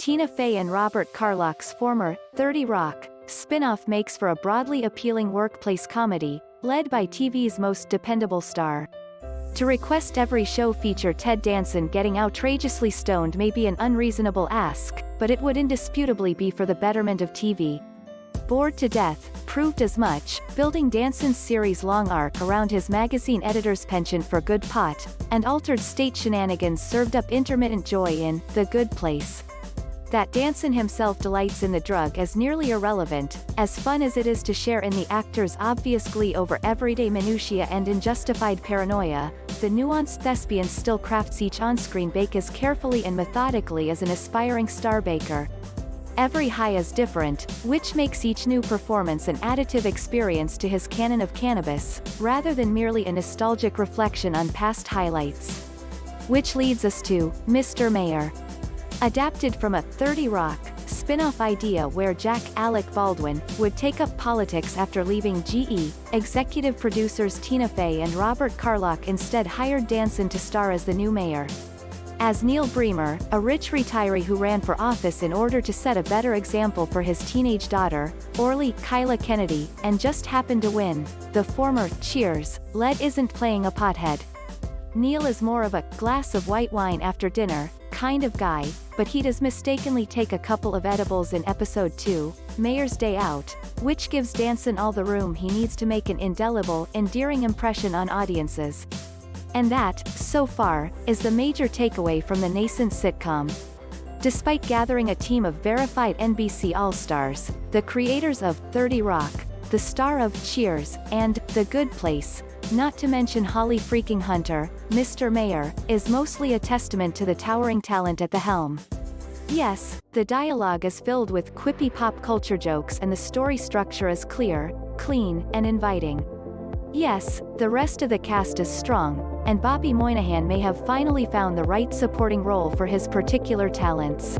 Fey and Robert Carlock's former 30 Rock spinoff makes for a broadly appealing workplace comedy, led by TV's most dependable star. To request every show feature Ted Danson getting outrageously stoned may be an unreasonable ask, but it would indisputably be for the betterment of TV. Bored to death proved as much, building Danson's series-long arc around his magazine editor's penchant for good pot, and altered state shenanigans served up intermittent joy in The Good Place. That Danson himself delights in the drug is nearly irrelevant, as fun as it is to share in the actor's obvious glee over everyday minutiae and unjustified paranoia. The nuanced thespian still crafts each on-screen bake as carefully and methodically as an aspiring star baker. Every high is different, which makes each new performance an additive experience to his canon of cannabis, rather than merely a nostalgic reflection on past highlights. Which leads us to Mr. Mayor. Adapted from a 30 Rock spin-off idea where Alec Baldwin would take up politics after leaving GE, executive producers Fey and Robert Carlock instead hired Danson to star as the new mayor. As Neil Bremer, a rich retiree who ran for office in order to set a better example for his teenage daughter, Orly, Kyla Kenedy, and just happened to win, the former Cheers lead isn't playing a pothead. Neil is more of a glass of white wine after dinner kind of guy, but he does mistakenly take a couple of edibles in episode 2, Mayor's Day Out, which gives Danson all the room he needs to make an indelible, endearing impression on audiences. And that, so far, is the major takeaway from the nascent sitcom. Despite gathering a team of verified NBC all-stars, the creators of 30 Rock, the star of Cheers, and The Good Place, not to mention Holly freaking Hunter, Mr. Mayor, is mostly a testament to the towering talent at the helm. Yes, the dialogue is filled with quippy pop culture jokes and the story structure is clear, clean, and inviting. Yes, the rest of the cast is strong, and Bobby Moynihan may have finally found the right supporting role for his particular talents.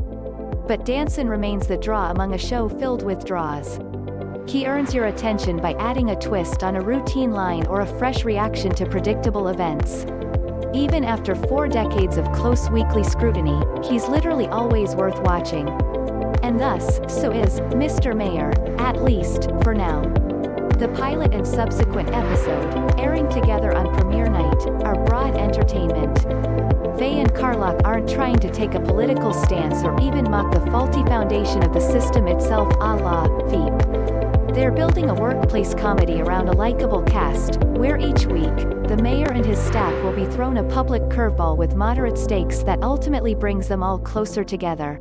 But Danson remains the draw among a show filled with draws. He earns your attention by adding a twist on a routine line or a fresh reaction to predictable events. Even after 4 decades of close weekly scrutiny, he's literally always worth watching. And thus, so is Mr. Mayor, at least, for now. The pilot and subsequent episode, airing together on premiere night, are broad entertainment. Fey and Carlock aren't trying to take a political stance or even mock the faulty foundation of the system itself a la Veep. They're building a workplace comedy around a likable cast, where each week, the mayor and his staff will be thrown a public curveball with moderate stakes that ultimately brings them all closer together.